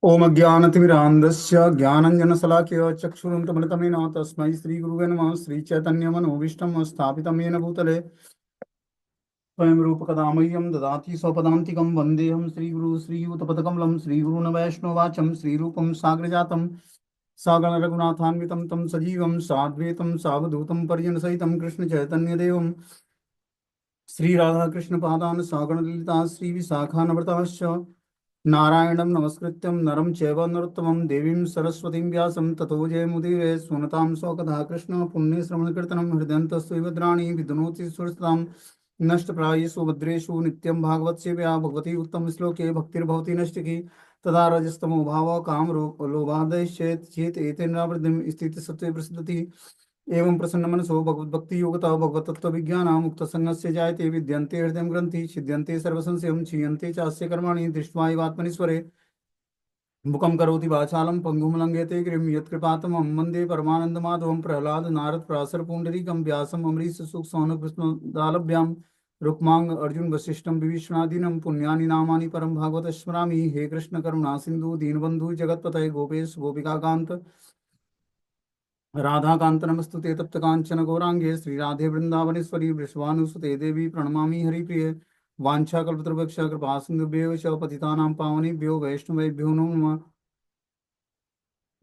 ओम अज्ञानतिमिरान्धस्य ज्ञानञ्जनशलाकया चक्षुरुन्मिलितमेन तस्मै श्रीगुरुवे नमः। श्रीचैतन्यमनोभीष्टं स्थापितं येन भूतले स्वयं रूपकदा मह्यं ददाति स्वपदान्तिकं। वन्देऽहं श्रीगुरु श्रीयुतपदकमलं श्रीगुरून् वैष्णवाचं श्रीरूपं साग्रजातं सागण रघुनाथान्वितं तं सजीवं साद्वैतं सावधूतं पर्यनसहितं कृष्णचैतन्यदेवं श्री राधा कृष्ण पादान सागण ललिता श्री विशाखानवरताश्च नारायणं नमस्कृत्यं नरं चैव नरोत्तमं देवीं सरस्वतीं व्यासं ततो जयमुदीरये। सुनतां स्वकथा कृष्ण पुण्यश्रवणकीर्तनं हृदयन्तस्व भद्राणि विद्नोति सुरतां नष्टप्रायेषु भद्रेषु नित्यं भागवत सेवया भगवती उत्तम श्लोके भक्तिर्भवति नष्टिकी तदा रजस्तमो भाव काम लोभादयश्चेत् चेत् एतेन वृद्धिं स्थितिसत्त्वे प्रसिद्धति। एवं प्रसन्न मनसो भगवद्भक्ति योगता भगवत तत्व विज्ञान मुक्त संगस्य जायते विद्यन्ते हृदय ग्रंथि छिद्यन्ते सर्वसंशयं क्षीयन्ते चास्य कर्माणि दृष्ट्वा एवात्मनीश्वरे मुखं करोति वाचालं पंगुं लंघयते गिरिं यत्कृपातमं वन्दे परमानन्दमाधवं प्रह्लाद नारद पराशर पुण्डरीकं व्यासम् अम्बरीश सुखसौनकृष्णदालभ्यां रुक्मांग अर्जुन वसिष्ठं विभीषणादीनं पुण्यानि नामानि परं भागवत स्मरामि। हे कृष्ण करुणा सिंधु दीनबंधु जगत्पतये गोपेश गोपिकाकांत राधाकांत नमस्तुते तप्त कांचन गौरांगे श्रीराधे वृंदावनेश्वरी वृषभानुसुते देवी प्रणमामि हरिप्रिय। वाञ्छाकल्पतरुभ्यश्च कृपा सिन्धुभ्यो च पतितानां पावनेभ्यो वैष्णवेभ्यो नमो नमः।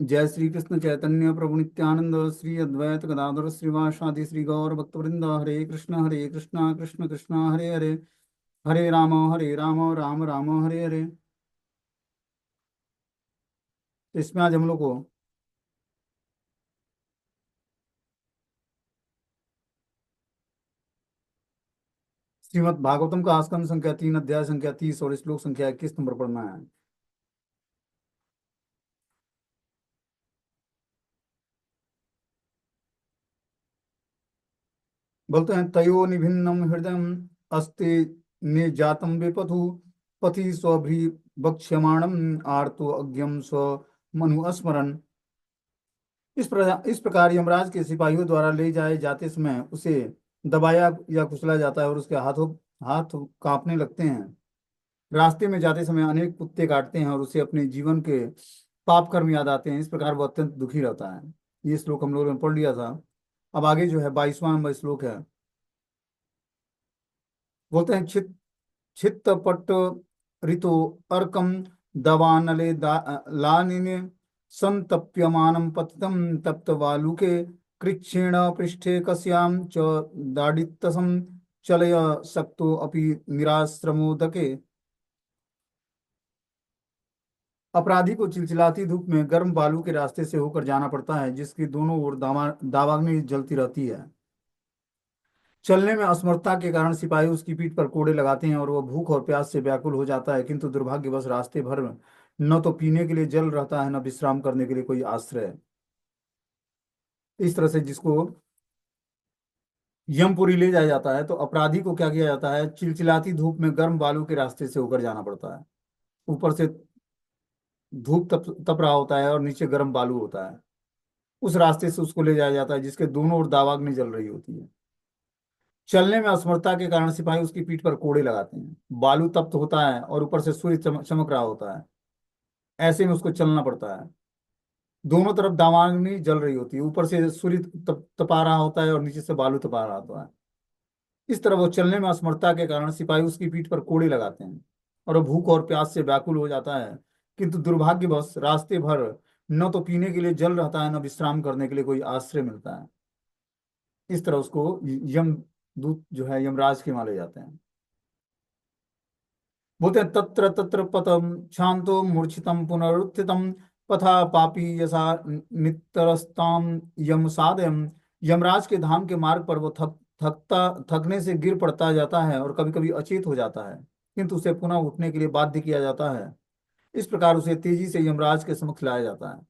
जय श्री कृष्ण चैतन्य प्रभु नित्यानंद श्री अद्वैत गदाधर श्रीवासादि श्री गौर भक्तवृंद। हरे कृष्ण कृष्ण कृष्ण हरे हरे हरे राम राम राम हरे हरे। तो इसमें आज हम लोग को श्रीमद् भागवतम का आस्कंद संख्या 3 अध्याय संख्या 30 और श्लोक संख्या 21 नंबर पढ़ना है। बोलते हैं तयो निभिन्नम हृदय अस्ति निजातम विपथु पथि स्वभ्री बक्ष्यमाणम आर्तो अज्ञम स्व मनु स्मरन। इस प्रकार यमराज के सिपाहियों द्वारा ले जाए जाते समय उसे दबाया या कुचला जाता है और उसके हाथ कांपने लगते हैं। रास्ते में जाते समय अनेक कुत्ते काटते हैं और उसे अपने जीवन के पाप कर्म याद आते हैं। इस प्रकार वो अत्यंत दुखी रहता है। ये श्लोक हम लोगों ने पढ़ लिया था। अब आगे जो है 22वां नंबर श्लोक है। बोलते हैं छित्त पट्ट ऋतु अर्कम दवानले लानिने संतप्यमानं पतितं तप्त वालुके कृच्छेण पृष्ठे कस्यां च दाडित्तसं चलय सक्तो अपि निराश्रमोदके। अपराधी को चिलचिलाती धूप में गर्म बालू के रास्ते से होकर जाना पड़ता है जिसकी दोनों ओर दावाग्नि जलती रहती है। चलने में असमर्थता के कारण सिपाही उसकी पीठ पर कोड़े लगाते हैं और वह भूख और प्यास से व्याकुल हो जाता है, किंतु दुर्भाग्यवश रास्ते भर न तो पीने के लिए जल रहता है न विश्राम करने के लिए कोई आश्रय। इस तरह से जिसको यमपुरी ले जाया जाता है तो अपराधी को क्या किया जाता है, चिलचिलाती धूप में गर्म बालू के रास्ते से होकर जाना पड़ता है। ऊपर से धूप तप तप रहा होता है और नीचे गर्म बालू होता है। उस रास्ते से उसको ले जाया जाता है जिसके दोनों ओर दावाग्नि जल रही होती है। चलने में असमर्थता के कारण सिपाही उसकी पीठ पर कोड़े लगाते हैं। बालू तप्त होता है और ऊपर से सूर्य चमक रहा होता है। ऐसे में उसको चलना पड़ता है। दोनों तरफ दावाग्नि जल रही होती है, ऊपर से सूर्य तपा रहा होता है और नीचे से बालू तपा रहा होता है। इस तरह वो चलने में असमर्थता के कारण सिपाही उसकी पीठ पर कोड़े लगाते हैं और वो भूख और प्यास से व्याकुल हो जाता है, किंतु दुर्भाग्यवश रास्ते भर न तो पीने के लिए जल रहता है न विश्राम करने के लिए कोई आश्रय मिलता है। इस तरह उसको यम दूत जो है यमराज के माले जाते हैं। बोलते हैं तत्र तत्र पतम शांतो मूर्छितम पुनरुत्थितम पथा पापी यसा नितरस्ताम यम साधयम। यमराज के धाम के मार्ग पर वो थकने से गिर पड़ता जाता है और कभी कभी अचेत हो जाता है, किंतु उसे पुनः उठने के लिए बाध्य किया जाता है। इस प्रकार उसे तेजी से यमराज के समक्ष लाया जाता है।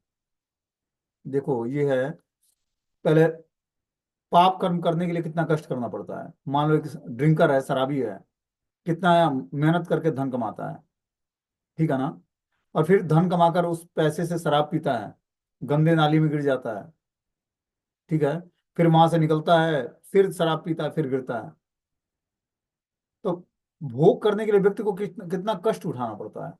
देखो ये है, पहले पाप कर्म करने के लिए कितना कष्ट करना पड़ता है। मान लो एक ड्रिंकर है, शराबी है, कितना मेहनत करके धन कमाता है, ठीक है ना। और फिर धन कमाकर उस पैसे से शराब पीता है, गंदे नाली में गिर जाता है, ठीक है। फिर वहां से निकलता है, फिर शराब पीता है, फिर गिरता है। तो भोग करने के लिए व्यक्ति को कितना कितना कष्ट उठाना पड़ता है।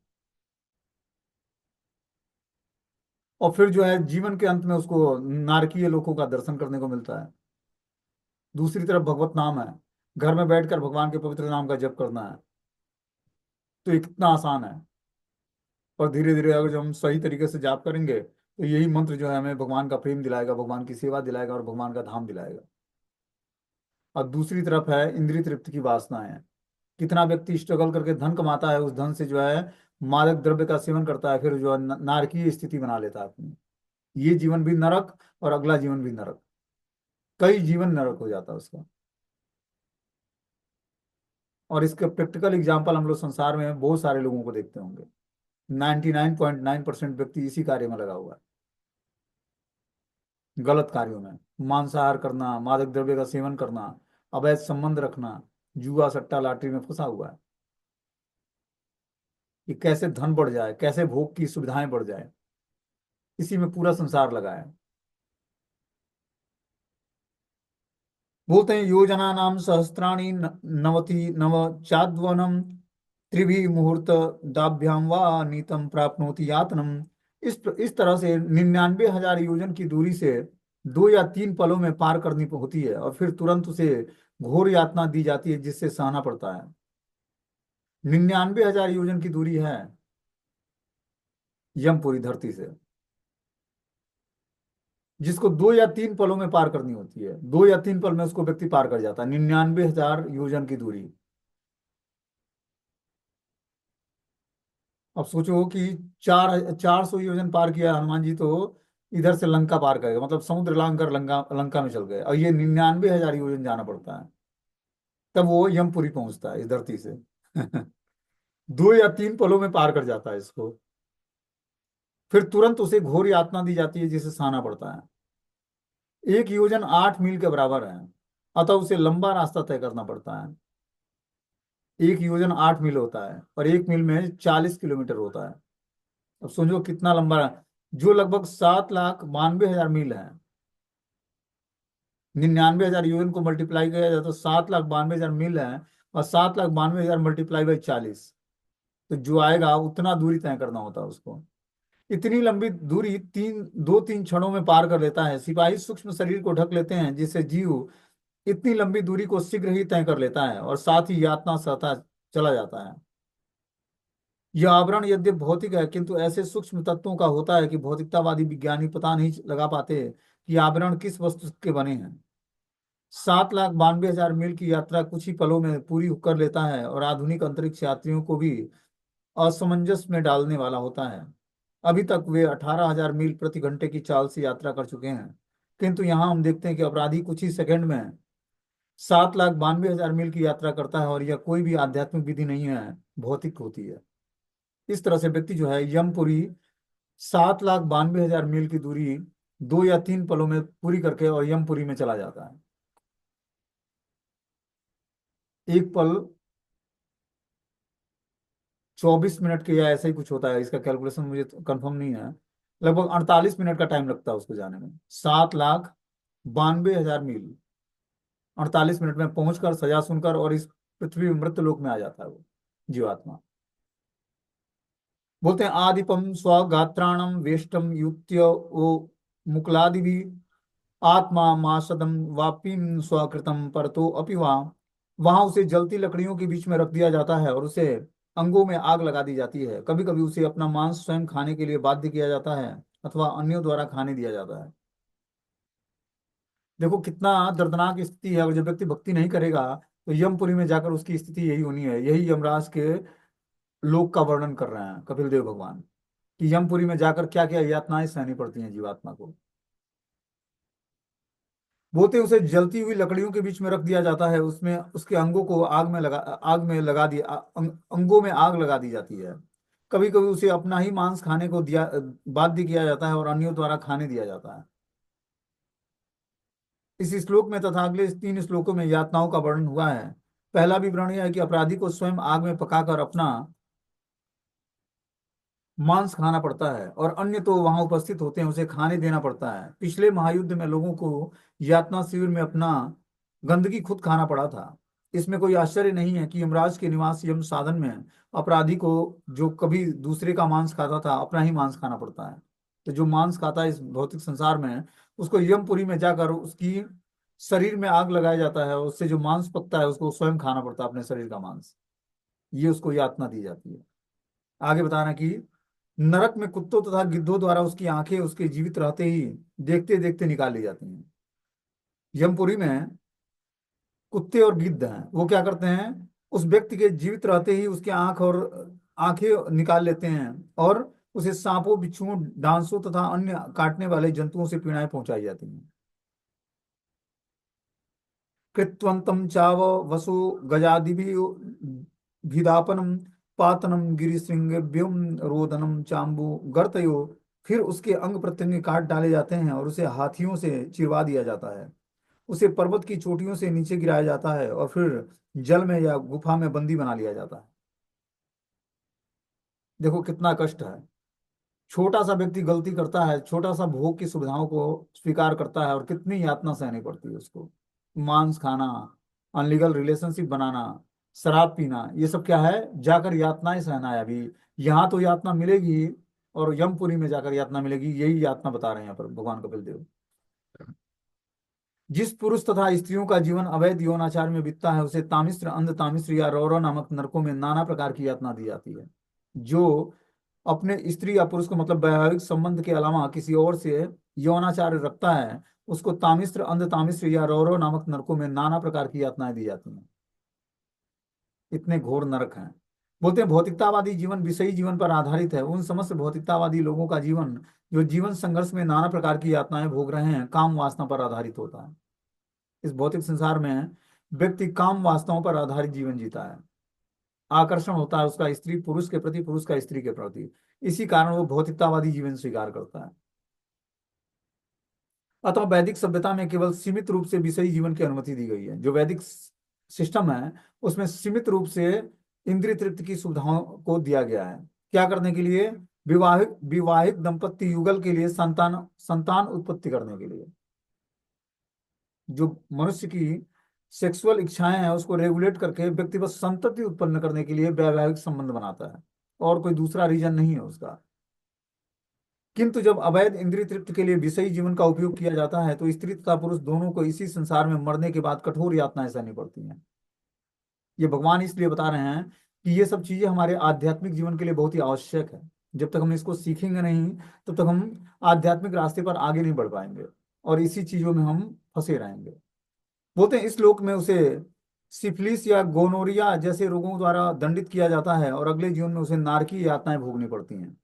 और फिर जो है जीवन के अंत में उसको नारकीय लोकों का दर्शन करने को मिलता है। दूसरी तरफ भगवत नाम है, घर में बैठकर भगवान के पवित्र नाम का जप करना है, तो ये कितना आसान है। और धीरे धीरे अगर जो हम सही तरीके से जाप करेंगे तो यही मंत्र जो है हमें भगवान का प्रेम दिलाएगा, भगवान की सेवा दिलाएगा और भगवान का धाम दिलाएगा। और दूसरी तरफ है इंद्रिय तृप्ति की वासनाएं। कितना व्यक्ति स्ट्रगल करके धन कमाता है, उस धन से जो है मादक द्रव्य का सेवन करता है, फिर जो है नारकीय स्थिति बना लेता है अपनी। ये जीवन भी नरक और अगला जीवन भी नरक, कई जीवन नरक हो जाता है उसका। और इसका प्रैक्टिकल एग्जाम्पल हम लोग संसार में बहुत सारे लोगों को देखते होंगे। 99.9% व्यक्ति इसी कार्य में लगा हुआ है, गलत कार्यों में। मांसाहार करना, मादक द्रव्य का सेवन करना, अवैध संबंध रखना, जुआ सट्टा लॉटरी में फंसा हुआ है कि कैसे धन बढ़ जाए, कैसे भोग की सुविधाएं बढ़ जाए, इसी में पूरा संसार लगा है। बोलते हैं योजना नाम सहस्त्राणी नवति नव चाद्वनम त्रिभि मुहूर्त दाभ्याम वा नीतम प्राप्नोति यातनम। इस तरह से 99,000 योजन की दूरी से 2 या 3 पलों में पार करनी होती है, और फिर तुरंत उसे घोर यातना दी जाती है जिससे सहना पड़ता है। 99,000 योजन की दूरी है यमपुरी धरती से, जिसको 2 या 3 पलों में पार करनी होती है। 2 या 3 पल में उसको व्यक्ति पार कर जाता है 99,000 योजन की दूरी। अब सोचो कि 400 योजन पार किया हनुमान जी तो इधर से लंका पार करेगा, मतलब समुद्र लांग कर लंका लंका में चल गए, और ये 99,000 योजन जाना पड़ता है, तब वो यमपुरी पहुंचता है इस धरती से। 2 या 3 पलों में पार कर जाता है इसको, फिर तुरंत उसे घोर यातना दी जाती है जिसे सहना पड़ता है। 1 योजन 8 मील के बराबर है, अतः उसे लंबा रास्ता तय करना पड़ता है। 1 योजन 8 मील होता है और 1 मील में 40 किलोमीटर होता है। अब समझो कितना लंबा है, जो लगभग 7,92,000 मील है। 99,000 यूएन को मल्टीप्लाई किया जाए तो 7,92,000 मील है, और 7,92,000 मल्टीप्लाई बाई 40, तो जो आएगा उतना दूरी तय करना होता है उसको। इतनी लंबी दूरी 2-3 क्षणों में पार कर लेता है। सिपाही सूक्ष्म शरीर को ढक लेते हैं जिससे जीव इतनी लंबी दूरी को शीघ्र ही तय कर लेता है और साथ ही यातना सहता चला जाता है। यह आवरण यद्यप भौतिक है, किंतु ऐसे सूक्ष्म तत्वों का होता है कि भौतिकतावादी विज्ञानी पता नहीं लगा पाते कि आवरण किस वस्तु के बने हैं। 7,92,000 मील की यात्रा कुछ ही पलों में पूरी कर लेता है और आधुनिक अंतरिक्ष यात्रियों को भी असमंजस में डालने वाला होता है। अभी तक वे 18,000 मील प्रति घंटे की चाल से यात्रा कर चुके हैं, किंतु यहाँ हम देखते हैं कि अपराधी कुछ ही सेकंड में 7,92,000 मील की यात्रा करता है, और यह कोई भी आध्यात्मिक विधि नहीं है, भौतिक होती है। इस तरह से व्यक्ति जो है यमपुरी 7,92,000 मील की दूरी 2 या 3 पलों में पूरी करके और यमपुरी में चला जाता है। एक पल 24 मिनट के या ऐसा ही कुछ होता है, इसका कैलकुलेशन मुझे कंफर्म नहीं है। लगभग 48 मिनट का टाइम लगता है उसको जाने में। 7,92,000 मील 48 मिनट में पहुंचकर सजा सुनकर और इस पृथ्वी मृत लोक में आ जाता है वो जीवात्मा। बोलते हैं आदिपम स्वगात्राणम वेष्टम युक्त्य ओ मुकुलादि भी आत्मा मासदम वापिम स्वकृतम परतो अपि वहां उसे जलती लकड़ियों के बीच में रख दिया जाता है और उसे अंगों में आग लगा दी जाती है। कभी कभी उसे अपना मांस स्वयं खाने के लिए बाध्य किया जाता है अथवा अन्यों द्वारा खाने दिया जाता है। देखो कितना दर्दनाक स्थिति है, और जब व्यक्ति भक्ति नहीं करेगा तो यमपुरी में जाकर उसकी स्थिति यही होनी है। यही यमराज के लोक का वर्णन कर रहे हैं कपिल देव भगवान, कि यमपुरी में जाकर क्या क्या यातनाएं सहनी पड़ती हैं जीवात्मा को। बोलते उसे जलती हुई लकड़ियों के बीच में रख दिया जाता है, उसमें उसके अंगों को आग में लगा दिया अंगों में आग लगा दी जाती है। कभी कभी उसे अपना ही मांस खाने को दिया बाध्य किया जाता है और अन्यों द्वारा खाने दिया जाता है। इस श्लोक में तथा अगले 3 श्लोकों में यातनाओं का वर्णन हुआ है। पहला विवरण यह है कि अपराधी को स्वयं आग में पकाकर अपना मांस खाना पड़ता है, और अन्य तो वहां उपस्थित होते हैं उसे खाने देना पड़ता है। पिछले महायुद्ध में लोगों को यातना शिविर में अपना गंदगी खुद खाना पड़ा था। इसमें कोई आश्चर्य नहीं है कि यमराज के निवास यम साधन में अपराधी को, जो कभी दूसरे का मांस खाता था, अपना ही मांस खाना पड़ता है। तो जो मांस खाता है इस भौतिक संसार में, उसको यमपुरी में जाकर उसकी शरीर में आग लगाया जाता है, और उससे जो मांस पकता है उसको स्वयं खाना पड़ता है, अपने शरीर का मांस। ये उसको यातना दी जाती है। आगे बताना कि नरक में कुत्तों तथा गिद्धों द्वारा उसकी आंखें उसके जीवित रहते ही देखते देखते निकाल ली जाती हैं। यमपुरी में कुत्ते और गिद्ध हैं, वो क्या करते हैं, उस व्यक्ति के जीवित रहते ही उसकी आंख और आंखें निकाल लेते हैं, और उसे सांपों, बिच्छुओं, डांसों तथा अन्य काटने वाले जंतुओं से पीड़ाएं पहुंचाई जाती हैं। कृत्वंतम चाव वसु गजादिभिः भिदापनम पातनम गिरिशृंगभ्युम रोदनम चाम्बु गर्तयो। फिर उसके अंग प्रत्यंग काट डाले जाते हैं और उसे हाथियों से चिरवा दिया जाता है। उसे पर्वत की चोटियों से नीचे गिराया जाता है और फिर जल में या गुफा में बंदी बना लिया जाता है। देखो कितना कष्ट है। छोटा सा व्यक्ति गलती करता है, छोटा सा भोग की सुविधाओं को स्वीकार करता है, और कितनी यातना सहनी पड़ती है उसको। मांस खाना, अनलीगल रिलेशनशिप बनाना, शराब पीना, ये सब क्या है, जाकर यातनाएं सहना है अभी। यहाँ तो यातना मिलेगी, और यमपुरी में जाकर यातना मिलेगी, यही यातना बता रहे हैं यहाँ पर भगवान कपिल देव। जिस पुरुष तथा स्त्रियों का जीवन अवैध यौनाचार में बीतता है उसे तामिश्र, अंध तामिश्र या रौरव नामक नरकों में नाना प्रकार की यातना दी जाती है। जो अपने स्त्री या पुरुष को मतलब वैवाहिक संबंध के अलावा किसी और से यौनाचार रखता है, उसको तामिश्र, अंध तामिश्र या रौरव नामक नरकों में नाना प्रकार की यातनाएं दी जाती हैं। इतने घोर नरक हैं। बोलते हैं भौतिकतावादी जीवन विषयी जीवन पर आधारित है। उन समस्त भौतिकतावादी लोगों का जीवन जो जीवन संघर्ष में नाना प्रकार की यातनाएं भोग रहे हैं, काम वासना पर आधारित होता है। इस भौतिक संसार में व्यक्ति काम वासनाओं पर आधारित जीवन जीता है। आकर्षण होता है उसका स्त्री पुरुष के प्रति, पुरुष का स्त्री के प्रति। इसी कारण वो भौतिकतावादी जीवन स्वीकार करता है। अतः वैदिक सभ्यता में केवल सीमित रूप से विषयी जीवन की अनुमति दी गई है। जो वैदिक सिस्टम है उसमें सीमित रूप से इंद्रिय तृप्ति की सुविधाओं को दिया गया है। क्या करने के लिए, विवाहिक विवाहिक दंपत्ति युगल के लिए, संतान संतान उत्पत्ति करने के लिए। जो मनुष्य की सेक्सुअल इच्छाएं हैं उसको रेगुलेट करके व्यक्ति बस संतति उत्पन्न करने के लिए वैवाहिक संबंध बनाता है, और कोई दूसरा रीजन नहीं है उसका। किंतु जब अवैध इंद्रिय तृप्ति के लिए विषयी जीवन का उपयोग किया जाता है तो स्त्री तथा पुरुष दोनों को इसी संसार में मरने के बाद कठोर यातनाएं सहनी पड़ती हैं। ये भगवान इसलिए बता रहे हैं कि ये सब चीजें हमारे आध्यात्मिक जीवन के लिए बहुत ही आवश्यक है। जब तक हम इसको सीखेंगे नहीं, तब तक हम आध्यात्मिक रास्ते पर आगे नहीं बढ़ पाएंगे, और इसी चीजों में हम फंसे रहेंगे। बोलते हैं इस लोक में उसे सिफिलिस या गोनोरिया जैसे रोगों द्वारा दंडित किया जाता है, और अगले जीवन में उसे नारकीय यातनाएं भोगनी पड़ती हैं।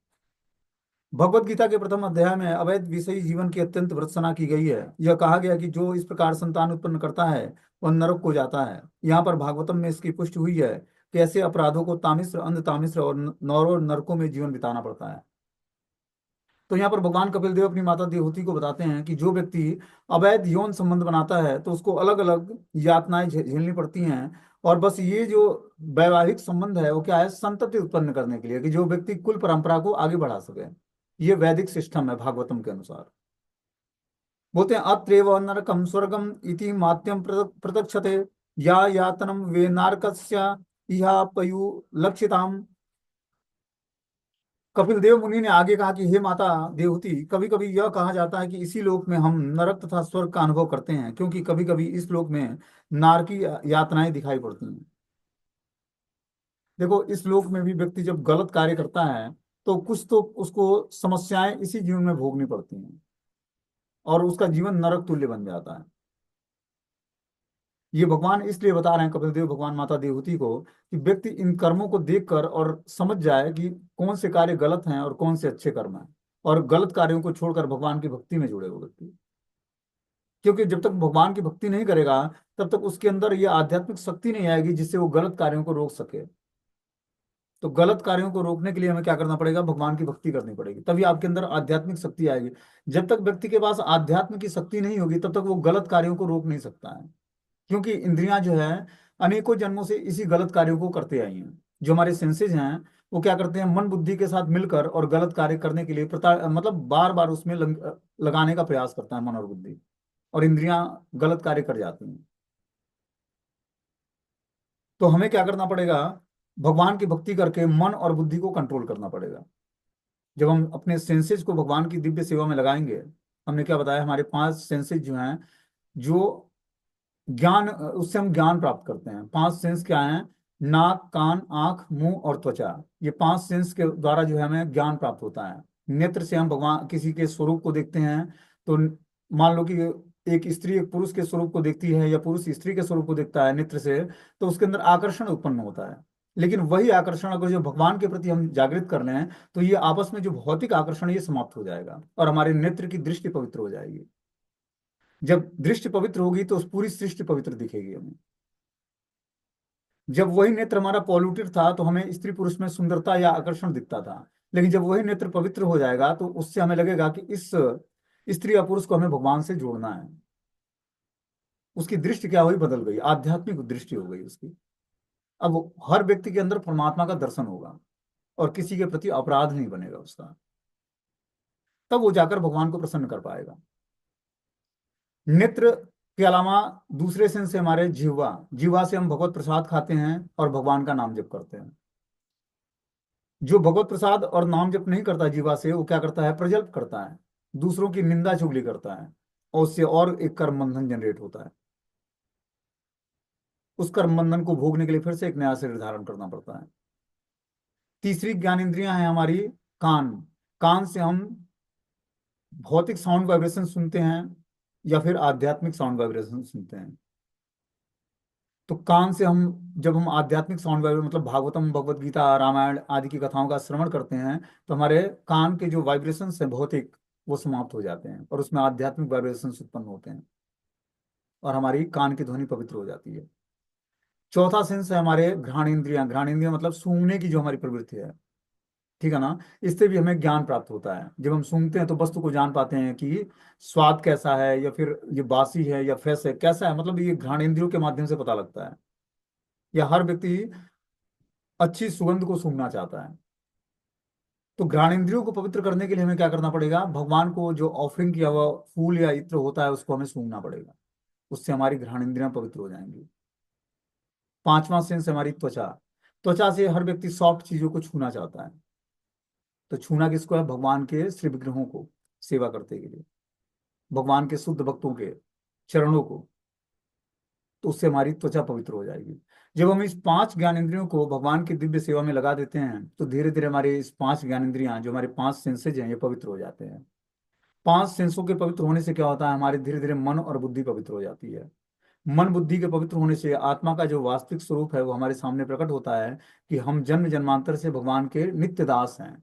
भगवत गीता के प्रथम अध्याय में अवैध विषयी जीवन की अत्यंत भर्त्सना की गई है। यह कहा गया कि जो इस प्रकार संतान उत्पन्न करता है वह नरक को जाता है। यहाँ पर भागवतम में इसकी पुष्टि हुई है कि ऐसे अपराधों को तामिश्र, अंध तामिश्र और नौरव नरकों में जीवन बिताना पड़ता है। तो यहाँ पर भगवान कपिल देव अपनी माता देवहूति को बताते हैं कि जो व्यक्ति अवैध यौन संबंध बनाता है तो उसको अलग अलग यातनाएं झेलनी पड़ती हैं। और बस ये जो वैवाहिक संबंध है वो क्या है, संतति उत्पन्न करने के लिए, कि जो व्यक्ति कुल परंपरा को आगे बढ़ा सके। ये वैदिक सिस्टम है भागवतम के अनुसार। बोलते हैं अत्रैव नरकम स्वर्गम इति मात्यम प्रतक्षते या यातनम वे नारकस्य इहा पयु लक्षिताम। कपिल देव मुनि ने आगे कहा कि हे माता देवहूति, कभी कभी यह कहा जाता है कि इसी लोक में हम नरक तथा स्वर्ग का अनुभव करते हैं, क्योंकि कभी कभी इस लोक में नारकी यातनाएं दिखाई पड़ती हैं। देखो इस लोक में भी व्यक्ति जब गलत कार्य करता है तो कुछ तो उसको समस्याएं इसी जीवन में भोगनी पड़ती हैं, और उसका जीवन नरक तुल्य बन जाता है। ये भगवान इसलिए बता रहे हैं कपिल देव भगवान माता देवहूति को, कि व्यक्ति इन कर्मों को देखकर और समझ जाए कि कौन से कार्य गलत हैं और कौन से अच्छे कर्म हैं, और गलत कार्यों को छोड़कर भगवान की भक्ति में जुड़े वो व्यक्ति। क्योंकि जब तक भगवान की भक्ति नहीं करेगा तब तक उसके अंदर ये आध्यात्मिक शक्ति नहीं आएगी जिससे वो गलत कार्यों को रोक सके। तो गलत कार्यों को रोकने के लिए हमें क्या करना पड़ेगा, भगवान की भक्ति करनी पड़ेगी, तभी आपके अंदर आध्यात्मिक शक्ति आएगी। जब तक व्यक्ति के पास आध्यात्म की शक्ति नहीं होगी तब तक वो गलत कार्यों को रोक नहीं सकता है। क्योंकि इंद्रियां जो है अनेकों जन्मों से इसी गलत कार्यों को करते आई हैं। जो हमारे सेंसेस हैं वो क्या करते हैं, मन बुद्धि के साथ मिलकर और गलत कार्य करने के लिए मतलब बार बार उसमें लगाने का प्रयास करता है मन और बुद्धि, और इंद्रियां गलत कार्य कर जाती हैं। तो हमें क्या करना पड़ेगा, भगवान की भक्ति करके मन और बुद्धि को कंट्रोल करना पड़ेगा। जब हम अपने सेंसेस को भगवान की दिव्य सेवा में लगाएंगे, हमने क्या बताया, हमारे 5 सेंसेस जो हैं, जो ज्ञान, उससे हम ज्ञान प्राप्त करते हैं। 5 सेंस क्या हैं? नाक, कान, आंख, मुंह और त्वचा। ये 5 सेंस के द्वारा जो है हमें ज्ञान प्राप्त होता है। नेत्र से हम भगवान किसी के स्वरूप को देखते हैं। तो मान लो कि एक स्त्री एक पुरुष के स्वरूप को देखती है, या पुरुष स्त्री के स्वरूप को देखता है नेत्र से, तो उसके अंदर आकर्षण उत्पन्न होता है। लेकिन वही आकर्षण अगर जो भगवान के प्रति हम जागृत कर लें, तो ये आपस में जो भौतिक आकर्षण है, ये समाप्त हो जाएगा और हमारे नेत्र की दृष्टि पवित्र हो जाएगी। जब दृष्टि पवित्र होगी तो उस पूरी सृष्टि पवित्र दिखेगी हमें। जब वही नेत्र हमारा पॉल्यूटेड था तो हमें स्त्री पुरुष में सुंदरता या आकर्षण दिखता था। लेकिन जब वही नेत्र पवित्र हो जाएगा तो उससे हमें लगेगा कि इस स्त्री या पुरुष को हमें भगवान से जोड़ना है। उसकी दृष्टि क्या हुई? बदल गई, आध्यात्मिक दृष्टि हो गई उसकी। अब हर व्यक्ति के अंदर परमात्मा का दर्शन होगा और किसी के प्रति अपराध नहीं बनेगा उसका। तब वो जाकर भगवान को प्रसन्न कर पाएगा। नेत्र के अलावा दूसरे सेंस से हमारे जिह्वा, जिह्वा से हम भगवत प्रसाद खाते हैं और भगवान का नाम जप करते हैं। जो भगवत प्रसाद और नाम जप नहीं करता जीवा से, वो क्या करता है? प्रजल्प करता है, दूसरों की निंदा चुगली करता है, और उससे और एक कर्म बंधन जनरेट होता है। उस कर्म बंधन को भोगने के लिए फिर से एक नया शरीर धारण करना पड़ता है। तीसरी ज्ञान इंद्रियां हैं हमारी कान। कान से हम भौतिक साउंड वाइब्रेशन सुनते हैं या फिर आध्यात्मिक साउंड वाइब्रेशन सुनते हैं। तो कान से हम, जब हम आध्यात्मिक साउंड वाइब्रेशन मतलब भागवतम, भगवत गीता, रामायण आदि की कथाओं का श्रवण करते हैं, तो हमारे कान के जो वाइब्रेशंस हैं भौतिक, वो समाप्त हो जाते हैं और उसमें आध्यात्मिक वाइब्रेशंस उत्पन्न होते हैं और हमारी कान की ध्वनि पवित्र हो जाती है। चौथा सेंस है हमारे घ्राण इंद्रियां। घ्राण इंद्रियां मतलब सूंघने की जो हमारी प्रवृत्ति है, ठीक है ना। इससे भी हमें ज्ञान प्राप्त होता है। जब हम सूंघते हैं तो वस्तु को जान पाते हैं कि स्वाद कैसा है, या फिर ये बासी है या फ्रेश है, कैसा है, मतलब ये घ्राण इंद्रियों के माध्यम से पता लगता है। या हर व्यक्ति अच्छी सुगंध को सूंघना चाहता है। तो घ्राणेंद्रियों को पवित्र करने के लिए हमें क्या करना पड़ेगा? भगवान को जो ऑफरिंग किया हुआ फूल या इत्र होता है उसको हमें सूंघना पड़ेगा। उससे हमारी घ्राणेंद्रियां पवित्र हो जाएंगी। पांचवा सेंस हमारी त्वचा। त्वचा से हर व्यक्ति सॉफ्ट चीजों को छूना चाहता है। तो छूना किसको है? भगवान के श्री विग्रहों को सेवा करते के लिए, भगवान के शुद्ध भक्तों के चरणों को। तो उससे हमारी त्वचा पवित्र हो जाएगी। जब हम इस 5 ज्ञानेंद्रियों को भगवान की दिव्य सेवा में लगा देते हैं, तो धीरे धीरे हमारे इस 5 ज्ञानेंद्रियां, जो हमारे 5 सेंसेज हैं, ये पवित्र हो जाते हैं। 5 सेंसों के पवित्र होने से क्या होता है? हमारे धीरे धीरे मन और बुद्धि पवित्र हो जाती है। मन बुद्धि के पवित्र होने से आत्मा का जो वास्तविक स्वरूप है वो हमारे सामने प्रकट होता है, कि हम जन्म जन्मांतर से भगवान के नित्य दास हैं।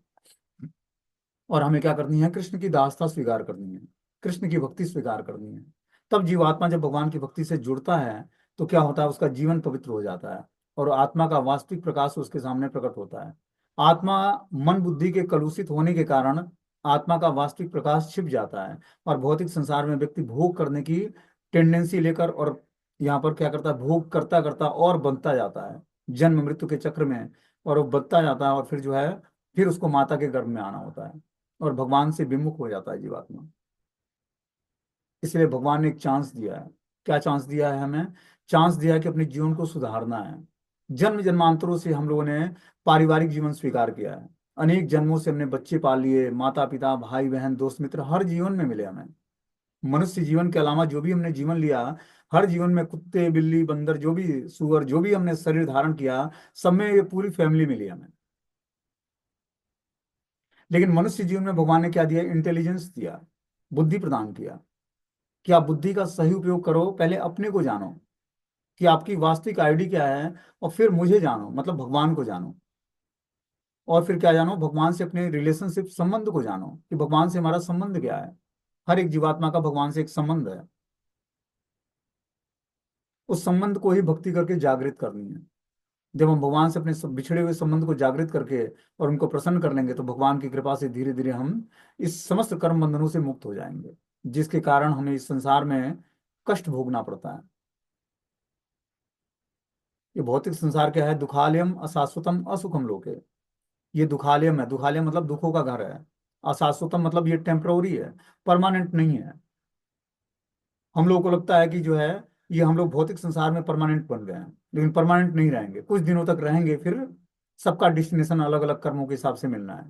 और हमें क्या करनी है? कृष्ण की दासता स्वीकार करनी है, कृष्ण की भक्ति स्वीकार करनी है। तब जीवात्मा जब भगवान की भक्ति से जुड़ता है, तो क्या होता है? उसका जीवन पवित्र हो जाता है और आत्मा का वास्तविक प्रकाश उसके सामने प्रकट होता है। आत्मा मन बुद्धि के कलुषित होने के कारण आत्मा का वास्तविक प्रकाश छिप जाता है, और भौतिक संसार में व्यक्ति भोग करने की टेंडेंसी लेकर, और यहाँ पर क्या करता है? भोग करता करता और बनता जाता है जन्म मृत्यु के चक्र में, और वो बढ़ता जाता है, और फिर जो है, फिर उसको माता के गर्भ में आना होता है और भगवान से विमुख हो जाता है जीवात्मा। इसलिए भगवान ने एक चांस दिया है। क्या चांस दिया है हमें? चांस दिया है कि अपने जीवन को सुधारना है। जन्म जन्मांतरों से हम लोगों ने पारिवारिक जीवन स्वीकार किया है। अनेक जन्मों से हमने बच्चे पाल लिए, माता पिता, भाई बहन, दोस्त मित्र हर जीवन में मिले हमें। मनुष्य जीवन के अलावा जो भी हमने जीवन लिया, हर जीवन में कुत्ते, बिल्ली, बंदर, जो भी सुअर, जो भी हमने शरीर धारण किया, सब में ये पूरी फैमिली मिली हमें। लेकिन मनुष्य जीवन में भगवान ने क्या दिया? इंटेलिजेंस दिया, बुद्धि प्रदान किया, कि आप बुद्धि का सही उपयोग करो। पहले अपने को जानो कि आपकी वास्तविक आईडी क्या है, और फिर मुझे जानो, मतलब भगवान को जानो। और फिर क्या जानो? भगवान से अपने रिलेशनशिप, संबंध को जानो, कि भगवान से हमारा संबंध क्या है। हर एक जीवात्मा का भगवान से एक संबंध है। उस संबंध को ही भक्ति करके जागृत करनी है। जब हम भगवान से अपने बिछड़े हुए संबंध को जागृत करके और उनको प्रसन्न कर लेंगे, तो भगवान की कृपा से धीरे धीरे हम इस समस्त कर्म बंधनों से मुक्त हो जाएंगे, जिसके कारण हमें इस संसार में कष्ट भोगना पड़ता है। ये भौतिक संसार क्या है? दुखालयम अशाश्वतम असुखम लोके। ये दुखालयम है। दुखालयम मतलब दुखों का घर है। अशाश्वतम मतलब ये टेम्पररी है, परमानेंट नहीं है। हम लोगों को लगता है कि जो है, ये हम लोग भौतिक संसार में परमानेंट बन गए हैं, लेकिन परमानेंट नहीं रहेंगे, कुछ दिनों तक रहेंगे, फिर सबका डेस्टिनेशन अलग अलग कर्मों के हिसाब से मिलना है।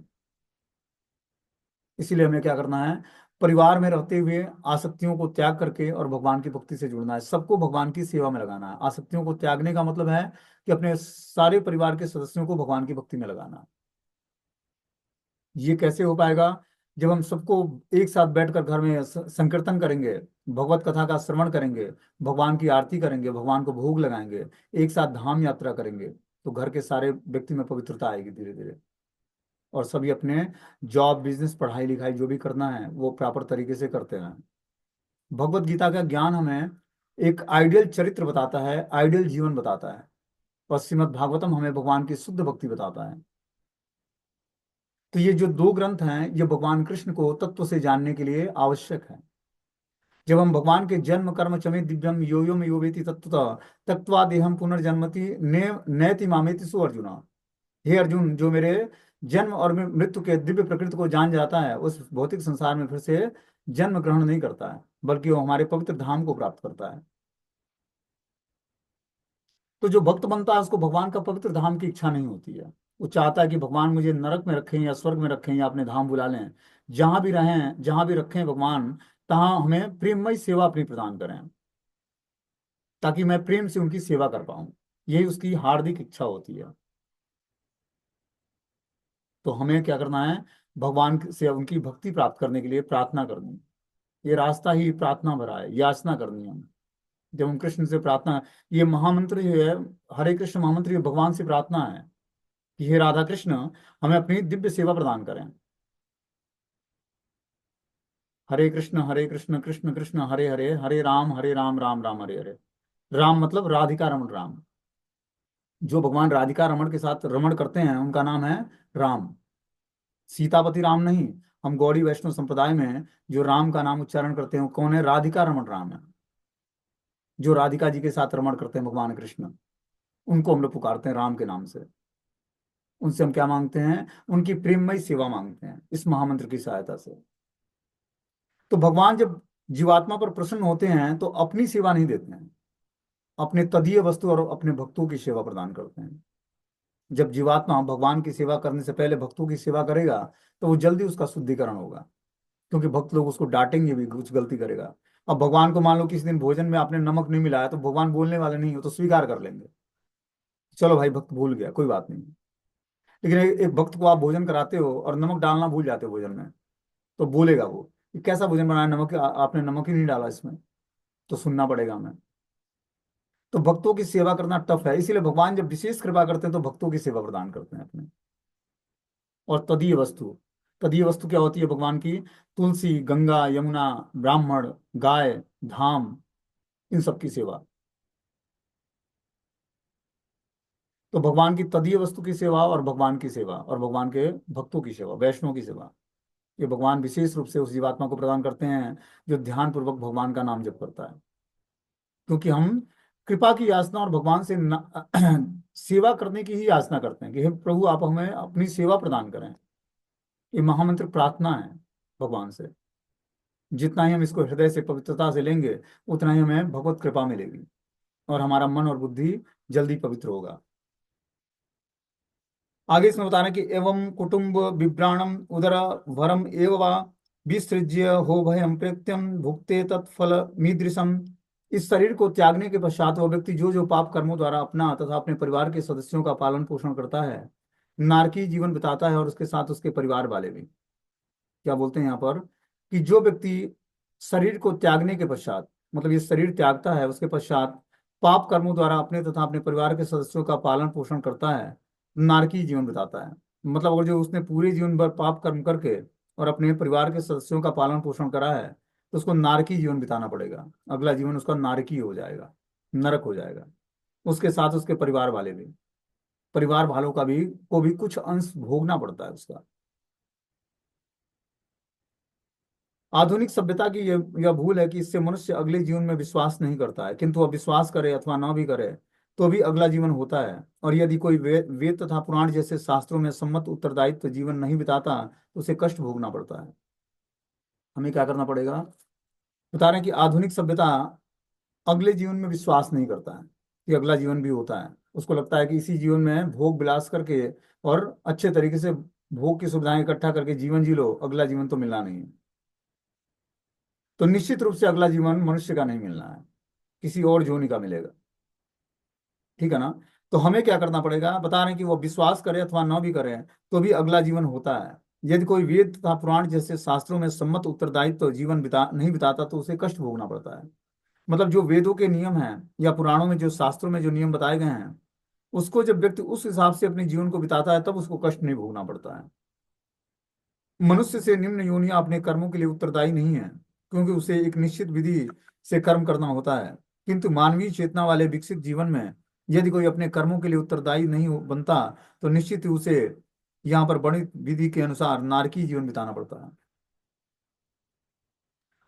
इसीलिए हमें क्या करना है, परिवार में रहते हुए आसक्तियों को त्याग करके और भगवान की भक्ति से जुड़ना है। सबको भगवान की सेवा में लगाना है। आसक्तियों को त्यागने का मतलब है कि अपने सारे परिवार के सदस्यों को भगवान की भक्ति में लगाना है। ये कैसे हो पाएगा? जब हम सबको एक साथ बैठकर घर में संकीर्तन करेंगे, भगवत कथा का श्रवण करेंगे, भगवान की आरती करेंगे, भगवान को भोग लगाएंगे, एक साथ धाम यात्रा करेंगे, तो घर के सारे व्यक्ति में पवित्रता आएगी धीरे धीरे। और सभी अपने जॉब, बिजनेस, पढ़ाई लिखाई जो भी करना है वो प्रॉपर तरीके से करते हैं। भगवत गीता का ज्ञान हमें एक आइडियल चरित्र बताता है, आइडियल जीवन बताता है। और श्रीमद् भागवतम हमें भगवान की शुद्ध भक्ति बताता है। तो ये जो दो ग्रंथ हैं ये भगवान कृष्ण को तत्व से जानने के लिए आवश्यक है। जब हम भगवान के जन्म कर्म चमे दिव्यम यो यो में यो वेति तत्वतः तत्वा देहम पुनर्जन्मति ने नैति मामेति सु अर्जुन। हे अर्जुन, जो मेरे जन्म और मृत्यु के दिव्य प्रकृति को जान जाता है उस भौतिक संसार में फिर से जन्म ग्रहण नहीं करता है, बल्कि वो हमारे पवित्र धाम को प्राप्त करता है। तो जो भक्त बनता है उसको भगवान का पवित्र धाम की इच्छा नहीं होती है। वो चाहता है कि भगवान मुझे नरक में रखें या स्वर्ग में रखें या अपने धाम बुला लें, जहां भी रहें, जहां भी रखें भगवान, तहां हमें प्रेममय सेवा अपनी प्रदान करें, ताकि मैं प्रेम से उनकी सेवा कर पाऊं। यही उसकी हार्दिक इच्छा होती है। तो हमें क्या करना है, भगवान से उनकी भक्ति प्राप्त करने के लिए प्रार्थना करनी। ये रास्ता ही प्रार्थना भरा है, याचना करनी है हमें। जब हम कृष्ण से प्रार्थना, ये महामंत्र जो है, हरे कृष्ण महामंत्र, ये भगवान से प्रार्थना है कि हे राधा कृष्ण, हमें अपनी दिव्य सेवा प्रदान करें। हरे कृष्ण कृष्ण कृष्ण हरे हरे, हरे राम राम राम हरे हरे। राम मतलब राधिका रमन राम। जो भगवान राधिका रमन के साथ रमण करते हैं उनका नाम है राम, सीतापति राम नहीं। हम गौड़ी वैष्णव संप्रदाय में जो राम का नाम उच्चारण करते हैं वो कौन है? राधिका रमन राम है। जो राधिका जी के साथ रमण करते हैं भगवान कृष्ण, उनको हम लोग पुकारते हैं राम के नाम से। उनसे हम क्या मांगते हैं? उनकी प्रेममय सेवा मांगते हैं इस महामंत्र की सहायता से। तो भगवान जब जीवात्मा पर प्रसन्न होते हैं तो अपनी सेवा नहीं देते हैं, अपने तदीय वस्तु और अपने भक्तों की सेवा प्रदान करते हैं। जब जीवात्मा भगवान की सेवा करने से पहले भक्तों की सेवा करेगा तो वो जल्दी उसका शुद्धिकरण होगा, क्योंकि भक्त लोग उसको डांटेंगे भी कुछ गलती करेगा। अब भगवान को मान लो किसी दिन भोजन में आपने नमक नहीं मिलाया तो भगवान बोलने वाले नहीं हो, तो स्वीकार कर लेंगे, चलो भाई भक्त भूल गया, कोई बात नहीं। लेकिन एक भक्त को आप भोजन कराते हो और नमक डालना भूल जाते हो भोजन में, तो बोलेगा वो कि कैसा भोजन बनाया, नमक आपने नमक ही नहीं डाला इसमें, तो सुनना पड़ेगा हमें। तो भक्तों की सेवा करना टफ है, इसीलिए भगवान जब विशेष कृपा करते हैं तो भक्तों की सेवा प्रदान करते हैं अपने। और तदीय वस्तु, तदीय वस्तु क्या होती है भगवान की? तुलसी, गंगा, यमुना, ब्राह्मण, गाय, धाम, इन सब की सेवा। तो भगवान की तदीय वस्तु की सेवा और भगवान की सेवा और भगवान के भक्तों की सेवा, वैष्णव की सेवा, ये भगवान विशेष रूप से उस जीवात्मा को प्रदान करते हैं जो ध्यान पूर्वक भगवान का नाम जप करता है। क्योंकि हम कृपा की याचना और भगवान से सेवा करने की ही याचना करते हैं कि हे प्रभु आप हमें अपनी सेवा प्रदान करें। ये महामंत्र प्रार्थना है भगवान से। जितना ही हम इसको हृदय से पवित्रता से लेंगे उतना ही हमें भगवत कृपा मिलेगी और हमारा मन और बुद्धि जल्दी पवित्र होगा। आगे इसमें बता रहे हैं कि एवं कुटुंब बिभ्राणम उदर वरम एव वा विसृज्य हो भयम प्रेत्यम भुक्ते तत्फल मीदृशम। इस शरीर को त्यागने के पश्चात वह व्यक्ति जो जो पाप कर्मों द्वारा अपना तथा अपने परिवार के सदस्यों का पालन पोषण करता है, नारकी जीवन बिताता है, और उसके साथ उसके परिवार वाले भी। क्या बोलते हैं यहाँ पर कि जो व्यक्ति शरीर को त्यागने के पश्चात, मतलब ये शरीर त्यागता है, उसके पश्चात पाप कर्मों द्वारा अपने तथा अपने परिवार के सदस्यों का पालन पोषण करता है, नारकी जीवन बिताता है। मतलब अगर जो उसने पूरे जीवन भर पाप कर्म करके और अपने परिवार के सदस्यों का पालन पोषण करा है तो उसको नारकी जीवन बिताना पड़ेगा। अगला जीवन उसका नारकी हो जाएगा, नरक हो जाएगा। उसके साथ उसके परिवार वाले भी, परिवार वालों का भी को भी कुछ अंश भोगना पड़ता है उसका। आधुनिक सभ्यता की यह भूल है कि इससे मनुष्य अगले जीवन में विश्वास नहीं करता है, किंतु वह विश्वास करे अथवा न भी करे तो भी अगला जीवन होता है। और यदि कोई वेद तथा पुराण जैसे शास्त्रों में सम्मत उत्तरदायित्व जीवन नहीं बिताता तो उसे कष्ट भोगना पड़ता है। हमें क्या करना पड़ेगा? बता रहे हैं कि आधुनिक सभ्यता अगले जीवन में विश्वास नहीं करता है कि अगला जीवन भी होता है। उसको लगता है कि इसी जीवन में भोग विलास करके और अच्छे तरीके से भोग की सुविधाएं इकट्ठा करके जीवन जी लो, अगला जीवन तो मिलना नहीं है। तो निश्चित रूप से अगला जीवन मनुष्य का नहीं मिलना है, किसी और जोनि का मिलेगा। ठीक है ना? तो हमें क्या करना पड़ेगा, बता रहे हैं कि वो विश्वास करे अथवा न भी करे तो भी अगला जीवन होता है। यदि कोई वेद तथा पुराण जैसे शास्त्रों में सम्मत उत्तरदायित्व तो जीवन नहीं बिताता तो उसे कष्ट भोगना पड़ता है। मतलब जो वेदों के नियम हैं या पुराणों में जो शास्त्रों में जो नियम बताए गए हैं, उसको जब व्यक्ति उस हिसाब से अपने जीवन को बिताता है तब उसको कष्ट नहीं भोगना पड़ता है। मनुष्य से निम्न योनियां अपने कर्मों के लिए उत्तरदायी नहीं है, क्योंकि उसे एक निश्चित विधि से कर्म करना होता है। किंतु मानवीय चेतना वाले विकसित जीवन में यदि कोई अपने कर्मों के लिए उत्तरदायी नहीं बनता तो निश्चित ही उसे यहाँ पर वर्णित विधि के अनुसार नारकीय जीवन बिताना पड़ता है।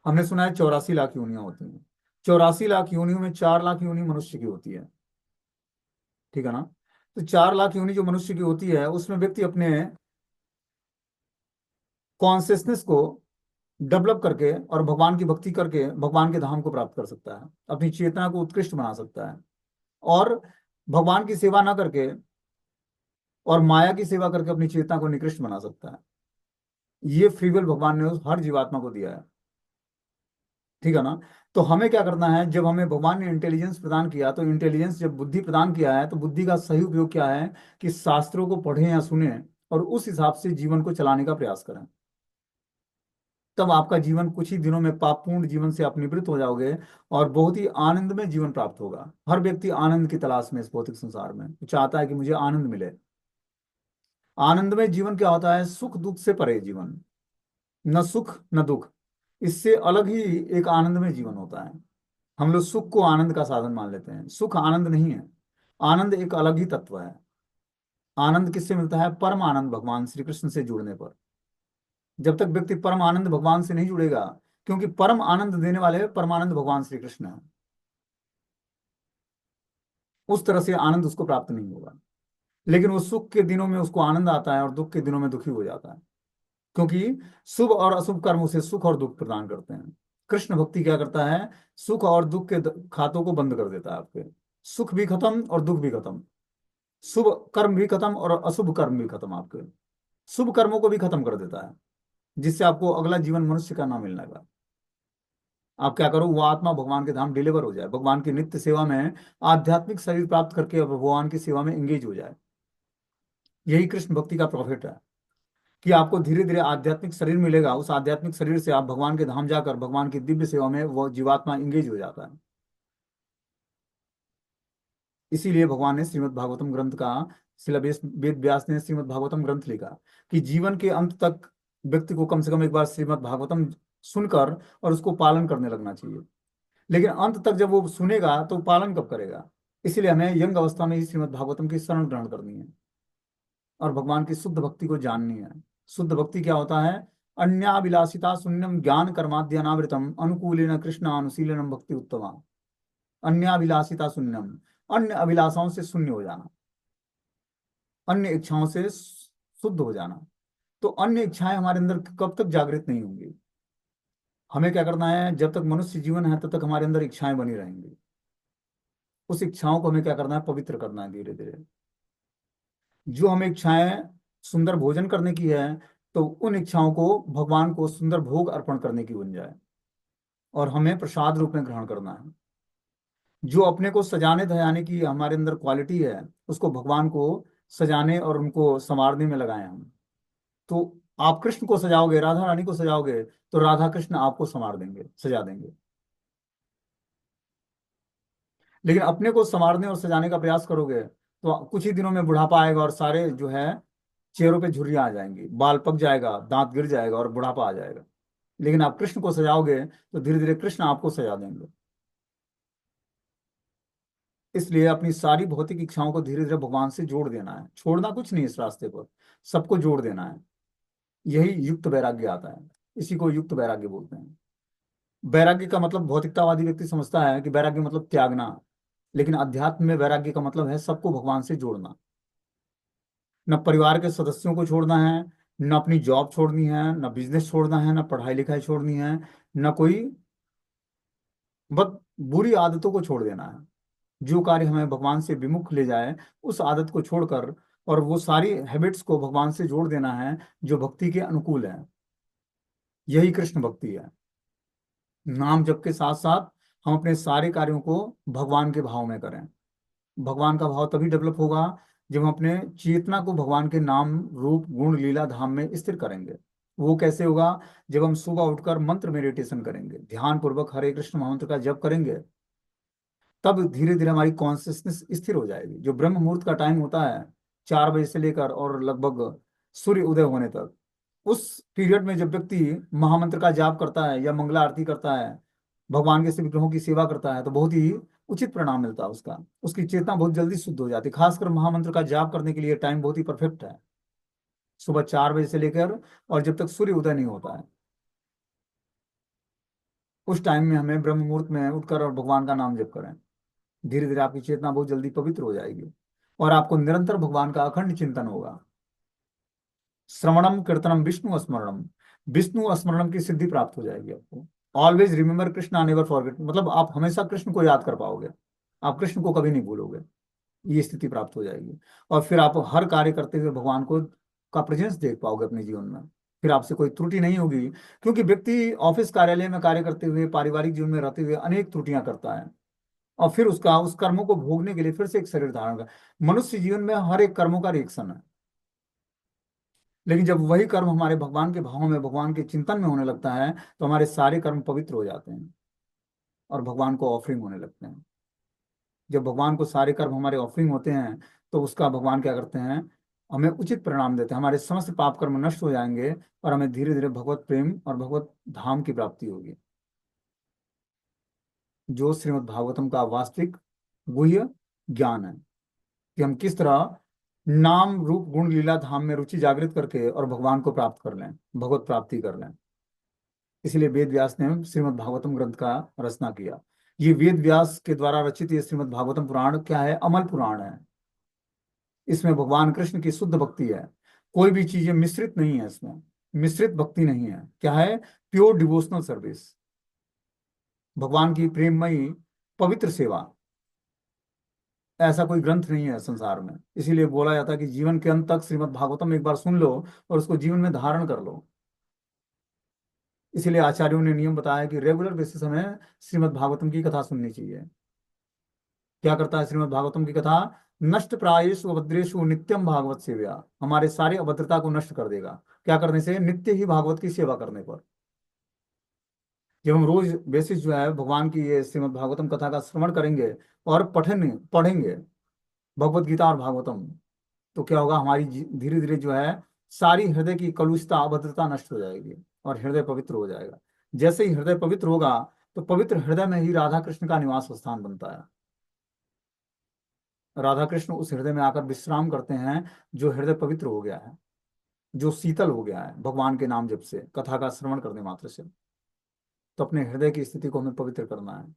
हमने सुना है 84 लाख योनियां होती हैं। 84 लाख योनियों में 4 लाख योनि मनुष्य की होती है। ठीक है ना? तो 4 लाख योनि जो मनुष्य की होती है उसमें व्यक्ति अपने कॉन्सियसनेस को डेवलप करके और भगवान की भक्ति करके भगवान के धाम को प्राप्त कर सकता है, अपनी चेतना को उत्कृष्ट बना सकता है। और भगवान की सेवा ना करके और माया की सेवा करके अपनी चेतना को निकृष्ट बना सकता है। ये फ्री विल भगवान ने उस हर जीवात्मा को दिया है। ठीक है ना? तो हमें क्या करना है, जब हमें भगवान ने इंटेलिजेंस प्रदान किया तो इंटेलिजेंस जब बुद्धि प्रदान किया है तो बुद्धि का सही उपयोग क्या है कि शास्त्रों को पढ़ें या सुने और उस हिसाब से जीवन को चलाने का प्रयास करें। तब आपका जीवन कुछ ही दिनों में पापपूर्ण जीवन से आप निवृत्त हो जाओगे और बहुत ही आनंदमय जीवन प्राप्त होगा। हर व्यक्ति आनंद की तलाश में इस भौतिक संसार में चाहता है कि मुझे आनंद मिले। आनंदमय जीवन क्या होता है? सुख दुख से परे जीवन, न सुख न दुख, इससे अलग ही एक आनंदमय जीवन होता है। हम लोग सुख को आनंद का साधन मान लेते हैं, सुख आनंद नहीं है। आनंद एक अलग ही तत्व है। आनंद किससे मिलता है? परम आनंद भगवान श्री कृष्ण से जुड़ने पर। जब तक व्यक्ति परम आनंद भगवान से नहीं जुड़ेगा, क्योंकि परम आनंद देने वाले परमानंद भगवान श्री कृष्ण है, उस तरह से आनंद उसको प्राप्त नहीं होगा। लेकिन वो सुख के दिनों में उसको आनंद आता है और दुख के दिनों में दुखी हो जाता है, क्योंकि शुभ और अशुभ कर्म उसे सुख और दुख प्रदान करते हैं। कृष्ण भक्ति क्या करता है? सुख और दुख के खातों को बंद कर देता है आपके। सुख भी खत्म और दुख भी खत्म, शुभ कर्म भी खत्म और अशुभ कर्म भी खत्म आपके। शुभ कर्मों को भी खत्म कर देता है, जिससे आपको अगला जीवन मनुष्य का ना मिलने का। आप क्या करो, वो आत्मा भगवान के धाम डिलीवर हो जाए, भगवान की नित्य सेवा में आध्यात्मिक शरीर प्राप्त करके अब भगवान की सेवा में एंगेज हो जाए। यही कृष्ण भक्ति का प्रॉफिट है कि आपको धीरे धीरे आध्यात्मिक शरीर मिलेगा, उस आध्यात्मिक शरीर से आप भगवान के धाम जाकर भगवान की दिव्य सेवा में वो जीवात्मा एंगेज हो जाता है। इसीलिए भगवान ने श्रीमद् भागवतम ग्रंथ का, शिला वेद व्यास ने श्रीमद् भागवतम ग्रंथ लिखा कि जीवन के अंत तक व्यक्ति को कम से कम एक बार श्रीमद् भागवतम सुनकर और उसको पालन करने लगना चाहिए। लेकिन अंत तक जब वो सुनेगा तो पालन कब करेगा? इसलिए हमें यंग अवस्था में ही श्रीमद् भागवतम की शरण ग्रहण करनी है और भगवान की शुद्ध भक्ति को जाननी है। शुद्ध भक्ति क्या होता है? अन्याभिलाषिता शून्यम ज्ञान कर्माद्यनावृतम अनुकूलेन कृष्ण अनुशीलनम भक्ति उत्तमा। अन्याभिलाषिता शून्यम, अन्य अभिलाषाओं से शून्य हो जाना, अन्य इच्छाओं से शुद्ध हो जाना। तो अन्य इच्छाएं हमारे अंदर कब तक जागृत नहीं होंगी? हमें क्या करना है, जब तक मनुष्य जीवन है तब तक हमारे अंदर इच्छाएं बनी रहेंगी। उस इच्छाओं को हमें क्या करना है? पवित्र करना है धीरे धीरे। जो हमें इच्छाएं सुंदर भोजन करने की है तो उन इच्छाओं को भगवान को सुंदर भोग अर्पण करने की बन जाए और हमें प्रसाद रूप में ग्रहण करना है। जो अपने को सजाने धजाने की हमारे अंदर क्वालिटी है उसको भगवान को सजाने और उनको संवारने में लगाएं हम। तो आप कृष्ण को सजाओगे, राधा रानी को सजाओगे तो राधा कृष्ण आपको संवार देंगे, सजा देंगे। लेकिन अपने को संवारने और सजाने का प्रयास करोगे तो कुछ ही दिनों में बुढ़ापा आएगा और सारे जो है चेहरों पे झुर्रियां आ जाएंगी, बाल पक जाएगा, दांत गिर जाएगा और बुढ़ापा आ जाएगा। लेकिन आप कृष्ण को सजाओगे तो धीरे धीरे कृष्ण आपको सजा देंगे। इसलिए अपनी सारी भौतिक इच्छाओं को धीरे धीरे भगवान से जोड़ देना है, छोड़ना कुछ नहीं इस रास्ते पर, सबको जोड़ देना है। यही युक्त वैराग्य आता है, इसी को युक्त वैराग्य बोलते हैं। वैराग्य का मतलब भौतिकतावादी व्यक्ति समझता है कि वैराग्य मतलब त्यागना, लेकिन अध्यात्म में वैराग्य का मतलब है सबको भगवान से जोड़ना। न परिवार के सदस्यों को छोड़ना है, न अपनी जॉब छोड़नी है, न बिजनेस छोड़ना है, न पढ़ाई लिखाई छोड़नी है, न कोई बद बुरी आदतों को छोड़ देना है। जो कार्य हमें भगवान से विमुख ले जाए उस आदत को छोड़कर और वो सारी हैबिट्स को भगवान से जोड़ देना है जो भक्ति के अनुकूल है। यही कृष्ण भक्ति है। नाम जप के साथ साथ हम अपने सारे कार्यों को भगवान के भाव में करें। भगवान का भाव तभी डेवलप होगा जब हम अपने चेतना को भगवान के नाम रूप गुण लीला धाम में स्थिर करेंगे। वो कैसे होगा? जब हम सुबह उठकर मंत्र मेडिटेशन करेंगे, ध्यान पूर्वक हरे कृष्ण महामंत्र का जप करेंगे, तब धीरे धीरे हमारी कॉन्सियसनेस स्थिर हो जाएगी। जो ब्रह्म मुहूर्त का टाइम होता है, 4 बजे से लेकर और लगभग सूर्य उदय होने तक, उस पीरियड में जब व्यक्ति महामंत्र का जाप करता है या मंगला आरती करता है, भगवान के सभी ग्रहों की सेवा करता है, तो बहुत ही उचित परिणाम मिलता है उसका। उसकी चेतना बहुत जल्दी शुद्ध हो जाती है। खासकर महामंत्र का जाप करने के लिए टाइम बहुत ही परफेक्ट है, सुबह 4 बजे से लेकर और जब तक सूर्य उदय नहीं होता है। उस टाइम में हमें ब्रह्म मुहूर्त में उठकर और भगवान का नाम जप करें। धीरे धीरे आपकी चेतना बहुत जल्दी पवित्र हो जाएगी और आपको निरंतर भगवान का अखंड चिंतन होगा। श्रवणम कीर्तनम विष्णु स्मरणम, विष्णु स्मरणम की सिद्धि प्राप्त हो जाएगी आपको। Always remember Krishna, never forget, मतलब आप हमेशा कृष्ण को याद कर पाओगे, आप कृष्ण को कभी नहीं भूलोगे। ये स्थिति प्राप्त हो जाएगी और फिर आप हर कार्य करते हुए भगवान को का प्रेजेंस देख पाओगे अपने जीवन में। फिर आपसे कोई त्रुटि नहीं होगी, क्योंकि व्यक्ति ऑफिस कार्यालय में कार्य करते हुए, पारिवारिक जीवन में रहते हुए अनेक त्रुटियां करता है और फिर उसका उस कर्मों को भोगने के लिए फिर से एक शरीर धारण कर। मनुष्य जीवन में हर एक कर्मों का रिएक्शन है, लेकिन जब वही कर्म हमारे भगवान के भाव में, भगवान के चिंतन में होने लगता है, तो हमारे सारे कर्म पवित्र हो जाते हैं और भगवान को ऑफरिंग होने लगते हैं। जब भगवान को सारे कर्म हमारे ऑफरिंग होते हैं, तो उसका भगवान क्या करते हैं? हमें उचित परिणाम देते हैं। हमारे समस्त पाप कर्म नष्ट हो जाएंगे और हमें धीरे धीरे भगवत प्रेम और भगवत धाम की प्राप्ति होगी, जो श्रीमद् भागवतम का वास्तविक गुह्य ज्ञान है कि हम किस तरह नाम रूप गुण लीला धाम में रुचि जागृत करके और भगवान को प्राप्त कर लें, भगवत प्राप्ति कर लें। इसलिए वेद व्यास ने श्रीमद् भागवतम ग्रंथ का रचना किया। ये वेद व्यास के द्वारा रचित ये श्रीमद् भागवतम पुराण क्या है? अमल पुराण है। इसमें भगवान कृष्ण की शुद्ध भक्ति है, कोई भी चीजें मिश्रित नहीं है इसमें। मिश्रित भक्ति नहीं है। क्या है? प्योर डिवोशनल सर्विस, भगवान की प्रेममयी पवित्र सेवा। ऐसा कोई ग्रंथ नहीं है संसार में। इसीलिए बोला जाता है कि जीवन के अंत तक श्रीमद् भागवतम एक बार सुन लो और उसको जीवन में धारण कर लो। इसीलिए आचार्यों ने नियम बताया कि रेगुलर बेसिस हमें श्रीमद् भागवतम की कथा सुननी चाहिए। क्या करता है श्रीमद् भागवतम की कथा? नष्ट प्रायेषु अभद्रेषु नित्यम भागवत सेवया, हमारे सारी अभद्रता को नष्ट कर देगा। क्या करने से? नित्य ही भागवत की सेवा करने पर। जब हम रोज बेसिस जो है भगवान की ये श्रीमद् भागवतम कथा का श्रवण करेंगे और पठन पढ़ेंगे भगवत गीता और भागवतम, तो क्या होगा? हमारी धीरे धीरे जो है सारी हृदय की कलुषता, अभद्रता नष्ट हो जाएगी और हृदय पवित्र हो जाएगा। जैसे ही हृदय पवित्र होगा, तो पवित्र हृदय में ही राधा कृष्ण का निवास स्थान बनता है। राधा कृष्ण उस हृदय में आकर विश्राम करते हैं जो हृदय पवित्र हो गया है, जो शीतल हो गया है भगवान के नाम जप से, कथा का श्रवण करने मात्र से। तो अपने हृदय की स्थिति को हमें पवित्र करना है।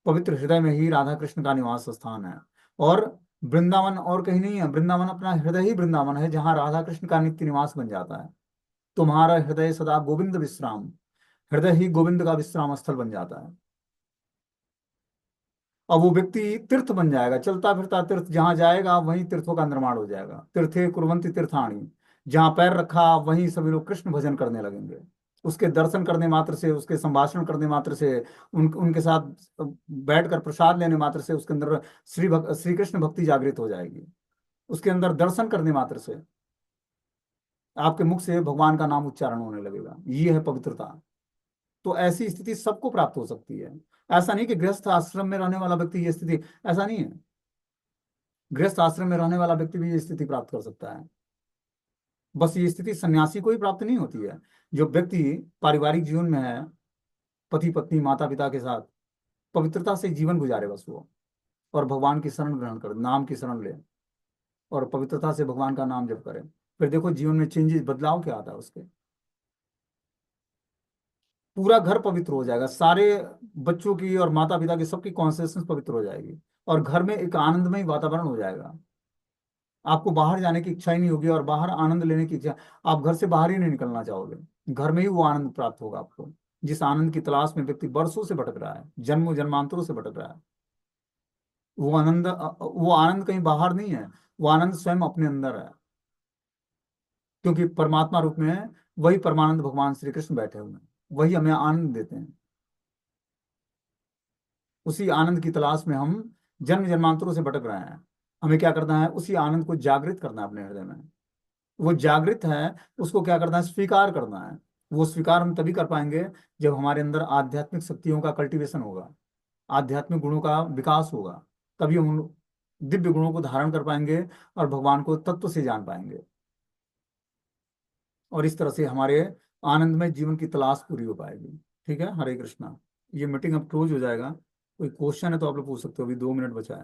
पवित्र हृदय में ही राधा कृष्ण का निवास स्थान है। और वृंदावन और कहीं नहीं है, वृंदावन अपना हृदय ही वृंदावन है, जहाँ राधा कृष्ण का नित्य निवास बन जाता है। तुम्हारा हृदय सदा गोविंद विश्राम, हृदय ही गोविंद का विश्राम स्थल बन जाता है। अब वो व्यक्ति तीर्थ बन जाएगा, चलता फिरता तीर्थ, जहां जाएगा वहीं तीर्थों का निर्माण हो जाएगा। तीर्थे कुर्वन्ति तीर्थानि, जहां पैर रखा वहीं सभी लोग कृष्ण भजन करने लगेंगे। उसके दर्शन करने मात्र से, उसके संभाषण करने मात्र से, उनके साथ बैठकर प्रसाद लेने मात्र से उसके अंदर श्री कृष्ण भक्ति जागृत हो जाएगी। उसके अंदर दर्शन करने मात्र से आपके मुख से भगवान का नाम उच्चारण होने लगेगा। ये है पवित्रता। तो ऐसी स्थिति सबको प्राप्त हो सकती है। ऐसा नहीं कि गृहस्थ आश्रम में रहने वाला व्यक्ति ये स्थिति, ऐसा नहीं है। गृहस्थ आश्रम में रहने वाला व्यक्ति भी ये स्थिति प्राप्त कर सकता है। बस ये स्थिति सन्यासी को ही प्राप्त नहीं होती है। जो व्यक्ति पारिवारिक जीवन में है, पति पत्नी माता पिता के साथ पवित्रता से जीवन गुजारे बस वो, और भगवान की शरण ग्रहण करे, नाम की शरण ले और पवित्रता से भगवान का नाम जप करे, फिर देखो जीवन में चेंजेस, बदलाव क्या आता है उसके। पूरा घर पवित्र हो जाएगा, सारे बच्चों की और माता पिता की सबकी कॉन्सियसनेस पवित्र हो जाएगी और घर में एक आनंदमय वातावरण हो जाएगा। आपको बाहर जाने की इच्छा ही नहीं होगी और बाहर आनंद लेने की इच्छा, आप घर से बाहर ही नहीं निकलना चाहोगे। घर में ही वो आनंद प्राप्त होगा आपको, जिस आनंद की तलाश में व्यक्ति बरसों से भटक रहा है, जन्मों जन्मांतरों से भटक रहा है। वो आनंद कहीं बाहर नहीं है, वो आनंद स्वयं अपने अंदर है, क्योंकि परमात्मा रूप में वही परमानंद भगवान श्री कृष्ण बैठे हुए हैं, वही हमें आनंद देते हैं। उसी आनंद की तलाश में हम जन्म जन्मांतरों से भटक रहे हैं। हमें क्या करना है, उसी आनंद को जागृत करना है अपने हृदय में। वो जागृत है, उसको क्या करना है, स्वीकार करना है। वो स्वीकार हम तभी कर पाएंगे जब हमारे अंदर आध्यात्मिक शक्तियों का कल्टीवेशन होगा, आध्यात्मिक गुणों का विकास होगा। तभी हम उन दिव्य गुणों को धारण कर पाएंगे और भगवान को तत्व से जान पाएंगे। और इस तरह से हमारे आनंद में जीवन की तलाश पूरी हो पाएगी। ठीक है, हरे कृष्णा। ये मीटिंग अब क्लोज हो जाएगा। कोई क्वेश्चन है तो आप लोग पूछ सकते हो, अभी 2 मिनट बचा है।